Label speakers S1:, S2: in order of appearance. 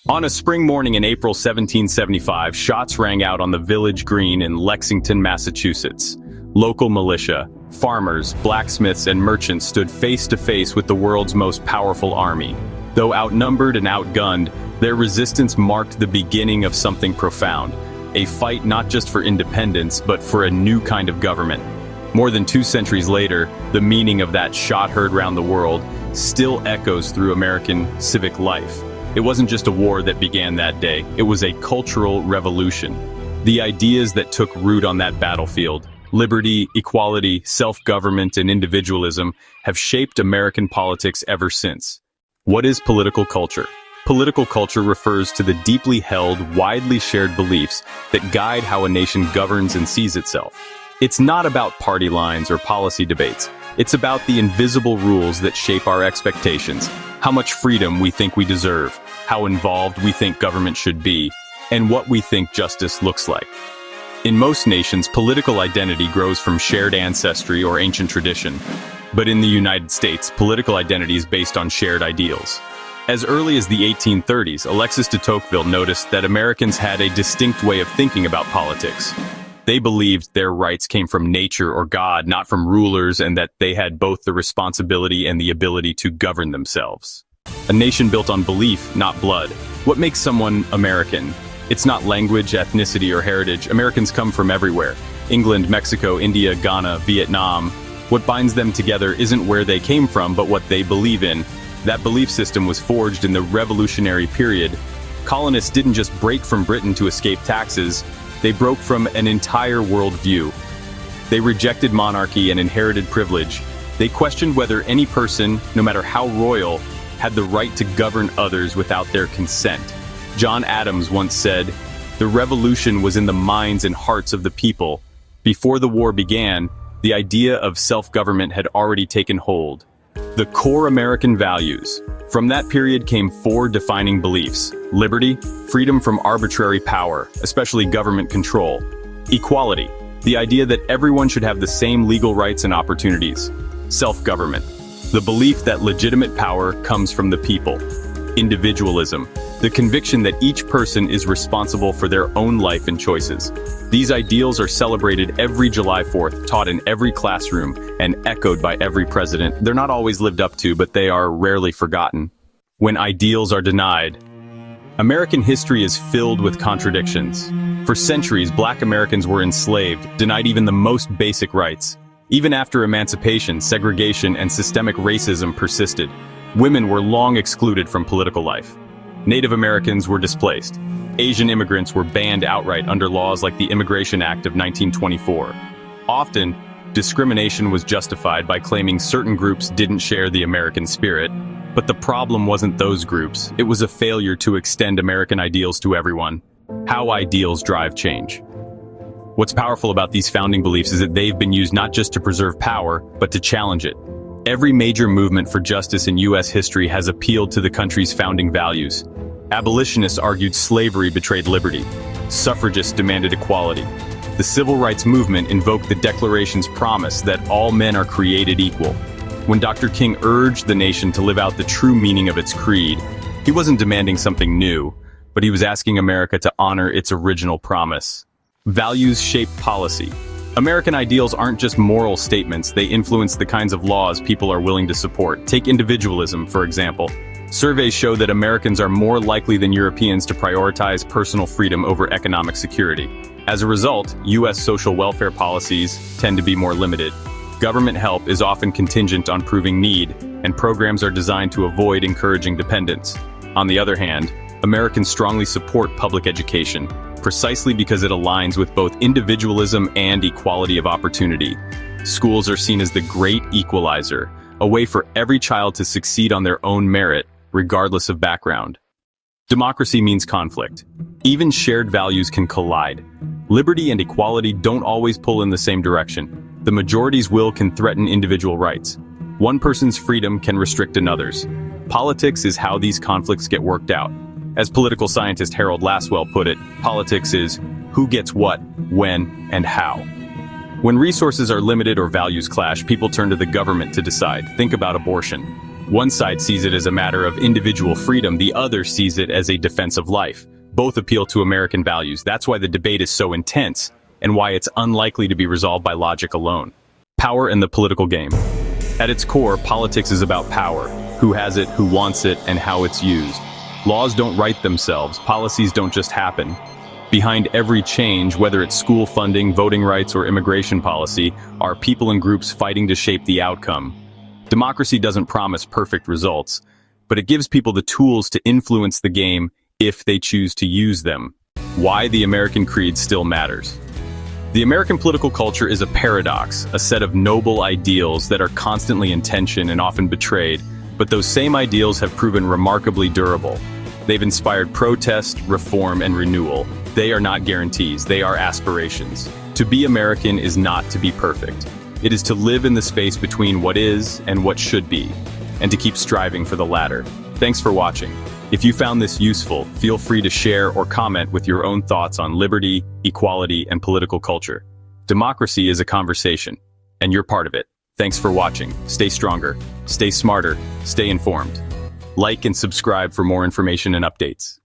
S1: On a spring morning in April 1775, shots rang out on the village green in Lexington, Massachusetts. Local militia, farmers, blacksmiths, and merchants stood face to face with the world's most powerful army. Though outnumbered and outgunned, their resistance marked the beginning of something profound, a fight not just for independence, but for a new kind of government. More than 2 centuries later, the meaning of that shot heard round the world still echoes through American civic life. It wasn't just a war that began that day, it was a cultural revolution. The ideas that took root on that battlefield, liberty, equality, self-government, and individualism, have shaped American politics ever since. What is political culture? Political culture refers to the deeply held, widely shared beliefs that guide how a nation governs and sees itself. It's not about party lines or policy debates. It's about the invisible rules that shape our expectations, how much freedom we think we deserve, how involved we think government should be, and what we think justice looks like. In most nations, political identity grows from shared ancestry or ancient tradition. But in the United States, political identity is based on shared ideals. As early as the 1830s, Alexis de Tocqueville noticed that Americans had a distinct way of thinking about politics. They believed their rights came from nature or God, not from rulers, and that they had both the responsibility and the ability to govern themselves. A nation built on belief, not blood. What makes someone American? It's not language, ethnicity, or heritage. Americans come from everywhere. England, Mexico, India, Ghana, Vietnam. What binds them together isn't where they came from, but what they believe in. That belief system was forged in the Revolutionary period. Colonists didn't just break from Britain to escape taxes. They broke from an entire worldview. They rejected monarchy and inherited privilege. They questioned whether any person, no matter how royal, had the right to govern others without their consent. John Adams once said, "The revolution was in the minds and hearts of the people." Before the war began, the idea of self-government had already taken hold. The core American values. From that period came 4 defining beliefs: liberty, freedom from arbitrary power, especially government control; equality, the idea that everyone should have the same legal rights and opportunities; self-government, the belief that legitimate power comes from the people; individualism, the conviction that each person is responsible for their own life and choices. These ideals are celebrated every July 4th, taught in every classroom, and echoed by every president. They're not always lived up to, but they are rarely forgotten. When ideals are denied, American history is filled with contradictions. For centuries, Black Americans were enslaved, denied even the most basic rights. Even after emancipation, segregation, and systemic racism persisted. Women were long excluded from political life. Native Americans were displaced. Asian immigrants were banned outright under laws like the Immigration Act of 1924. Often, discrimination was justified by claiming certain groups didn't share the American spirit. But the problem wasn't those groups. It was a failure to extend American ideals to everyone. How ideals drive change. What's powerful about these founding beliefs is that they've been used not just to preserve power, but to challenge it. Every major movement for justice in U.S. history has appealed to the country's founding values. Abolitionists argued slavery betrayed liberty. Suffragists demanded equality. The Civil Rights Movement invoked the Declaration's promise that all men are created equal. When Dr. King urged the nation to live out the true meaning of its creed, he wasn't demanding something new, but he was asking America to honor its original promise. Values shape policy. American ideals aren't just moral statements, they influence the kinds of laws people are willing to support. Take individualism, for example. Surveys show that Americans are more likely than Europeans to prioritize personal freedom over economic security. As a result, U.S. social welfare policies tend to be more limited. Government help is often contingent on proving need, and programs are designed to avoid encouraging dependence. On the other hand, Americans strongly support public education, precisely because it aligns with both individualism and equality of opportunity. Schools are seen as the great equalizer, a way for every child to succeed on their own merit, regardless of background. Democracy means conflict. Even shared values can collide. Liberty and equality don't always pull in the same direction. The majority's will can threaten individual rights. One person's freedom can restrict another's. Politics is how these conflicts get worked out. As political scientist Harold Lasswell put it, politics is who gets what, when, and how. When resources are limited or values clash, people turn to the government to decide. Think about abortion. One side sees it as a matter of individual freedom, the other sees it as a defense of life. Both appeal to American values. That's why the debate is so intense, and why it's unlikely to be resolved by logic alone. Power in the political game. At its core, politics is about power. Who has it, who wants it, and how it's used. Laws don't write themselves, policies don't just happen. Behind every change, whether it's school funding, voting rights, or immigration policy, are people and groups fighting to shape the outcome. Democracy doesn't promise perfect results, but it gives people the tools to influence the game if they choose to use them. Why the American creed still matters. The American political culture is a paradox, a set of noble ideals that are constantly in tension and often betrayed, but those same ideals have proven remarkably durable. They've inspired protest, reform, and renewal. They are not guarantees, they are aspirations. To be American is not to be perfect. It is to live in the space between what is and what should be, and to keep striving for the latter. Thanks for watching. If you found this useful, feel free to share or comment with your own thoughts on liberty, equality, and political culture. Democracy is a conversation, and you're part of it. Thanks for watching. Stay stronger, stay smarter, stay informed. Like and subscribe for more information and updates.